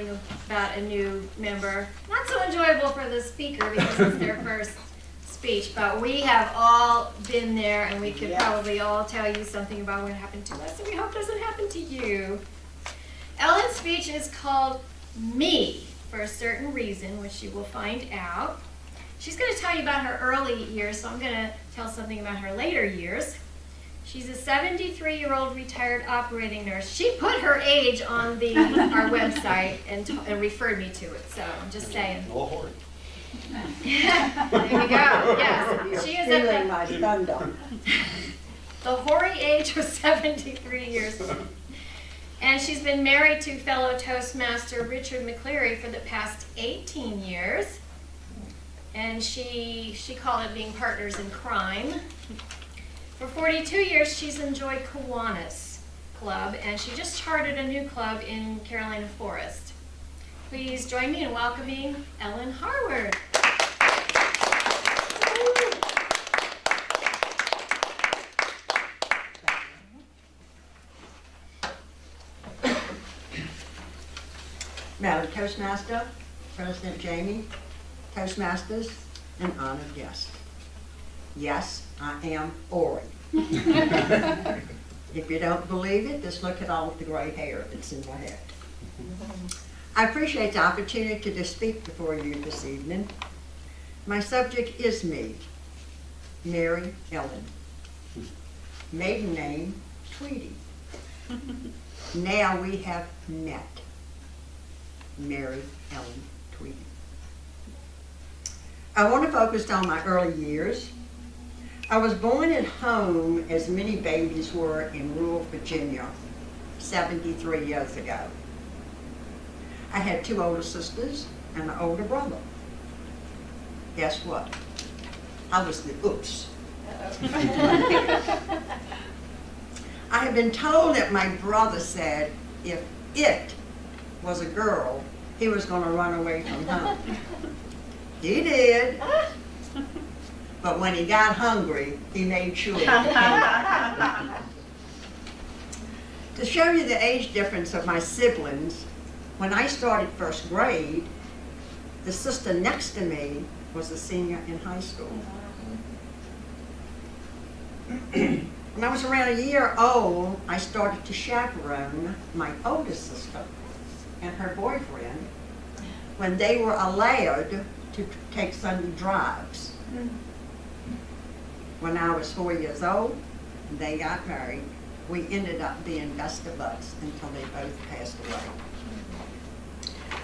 you about a new member. Not so enjoyable for the speaker because it's their first speech, but we have all been there, and we could probably all tell you something about what happened to us, and we hope it doesn't happen to you. Ellen's speech is called Me, for a certain reason, which you will find out. She's going to tell you about her early years, so I'm going to tell something about her later years. She's a 73-year-old retired operating nurse. She put her age on our website and referred me to it, so I'm just saying. Lord. There you go, yes. She is at my thunder. the hoary age of 73 years. And she's been married to fellow Toastmaster Richard McCleary for the past 18 years. And she called it being partners in crime. For 42 years, she's enjoyed Kiwanis Club, and she just chartered a new club in Carolina Forest. Please join me in welcoming Ellen Harward. Madam Toastmaster, President Jamie, Toastmasters, and honored guests. Yes, I am Ori. If you don't believe it, just look at all of the gray hair that's in my head. I appreciate the opportunity to speak before you this evening. My subject is me, Mary Ellen. Maiden name, Tweety. Now we have met. Mary Ellen Tweety. I want to focus on my early years. I was born at home, as many babies were, in rural Virginia 73 years ago. I had 2 older sisters and an older brother. Guess what? I was the oops. I have been told that my brother said if it was a girl, he was going to run away from home. He did. But when he got hungry, he made sure. To show you the age difference of my siblings, when I started first grade, the sister next to me was a senior in high school. When I was around a year old, I started to chaperone my oldest sister and her boyfriend when they were allowed to take Sunday drives. When I was 4 years old, they got married. We ended up being best of buds until they both passed away.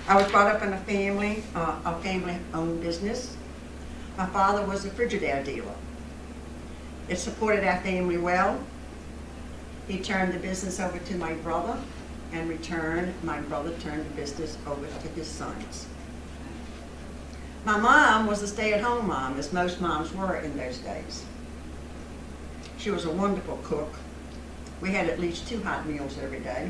I was brought up in a family-owned business. My father was a Frigidaire dealer. It supported our family well. He turned the business over to my brother, and my brother turned the business over to his sons. My mom was a stay-at-home mom, as most moms were in those days. She was a wonderful cook. We had at least 2 hot meals every day.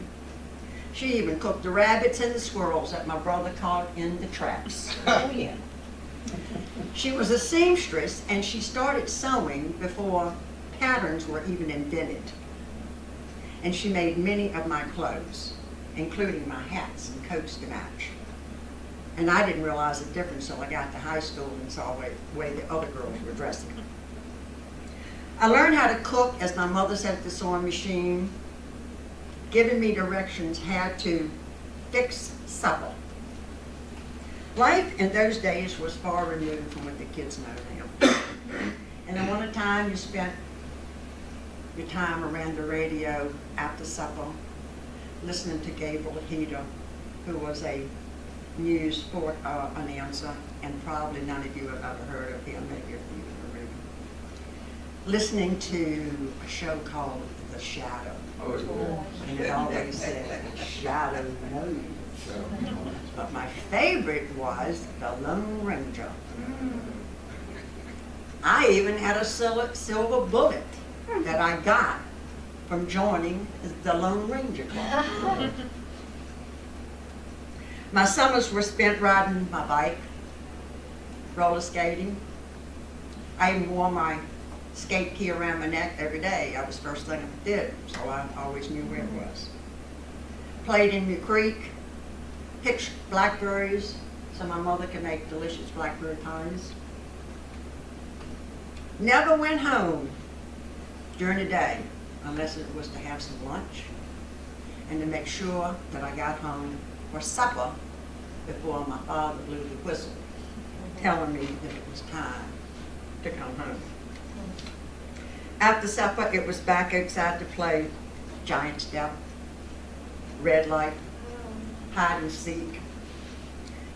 She even cooked the rabbits and the squirrels that my brother caught in the traps. Oh, yeah. She was a seamstress, and she started sewing before patterns were even invented. And she made many of my clothes, including my hats and coats to match. And I didn't realize the difference until I got to high school and saw the way the other girls were dressing. I learned how to cook as my mother sat at the sewing machine, giving me directions how to fix supper. Life in those days was far removed from what the kids know now. And then one time you spent your time around the radio after supper, listening to Gabriel Heder, who was a news sport announcer, and probably none of you have ever heard of him, maybe a few have already. Listening to a show called The Shadow. Oh, And it always said, Shadow knows. But my favorite was The Lone Ranger. I even had a silver bullet that I got from joining the Lone Ranger Club. My summers were spent riding my bike, roller skating. I even wore my skate key around my neck every day. That was the first thing I did, so I always knew where it was. Played in the creek, picked blackberries so my mother could make delicious blackberry pies. Never went home during the day unless it was to have some lunch and to make sure that I got home for supper before my father blew the whistle, telling me that it was time to come home. After supper, it was back outside to play giant step, red light, hide and seek.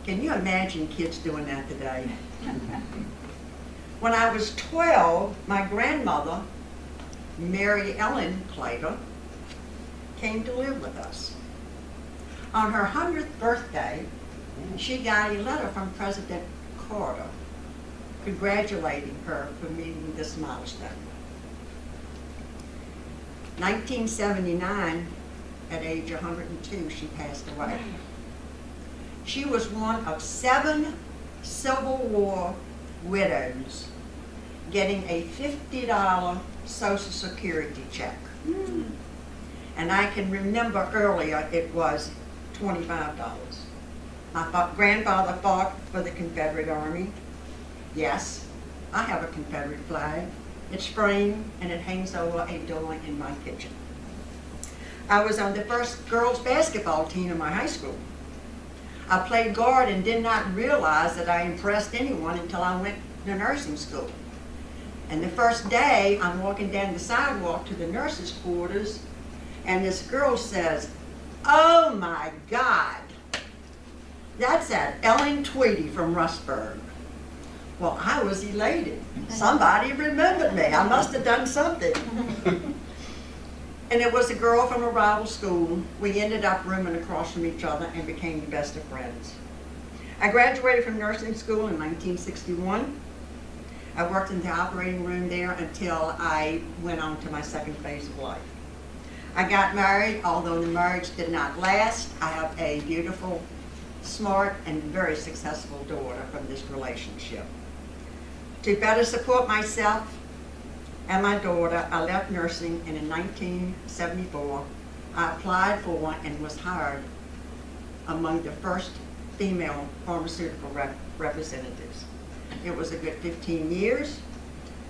Can you imagine kids doing that today? When I was 12, my grandmother, Mary Ellen Clater, came to live with us. On her 100th birthday, she got a letter from President Carter congratulating her for meeting this milestone. 1979, at age 102, she passed away. She was one of 7 Civil War widows getting a $50 Social Security check. And I can remember earlier it was $25. My grandfather fought for the Confederate Army. Yes, I have a Confederate flag. It's framed and it hangs over a door in my kitchen. I was on the first girls basketball team in my high school. I played guard and did not realize that I impressed anyone until I went to nursing school. And the first day, I'm walking down the sidewalk to the nurses' quarters, and this girl says, "Oh my God, that's that Ellen Tweedy from Rustburg." Well, I was elated. Somebody remembered me. I must have done something. And it was a girl from a rival school. We ended up rooming across from each other and became the best of friends. I graduated from nursing school in 1961. I worked in the operating room there until I went on to my second phase of life. I got married, although the marriage did not last. I have a beautiful, smart, and very successful daughter from this relationship. To better support myself and my daughter, I left nursing, and in 1974, I applied for and was hired among the first female pharmaceutical representatives. It was a good 15 years.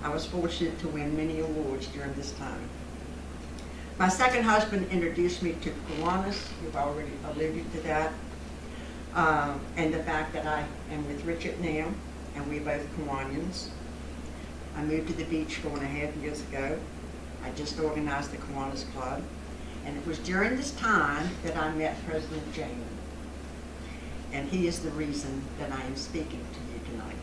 I was fortunate to win many awards during this time. My second husband introduced me to Kiwanis. You've already alluded to that. And the fact that I am with Richard now, and we're both Kiwanians. I moved to the beach 4.5 years ago. I just organized the Kiwanis Club. And it was during this time that I met President James. And he is the reason that I am speaking to you tonight.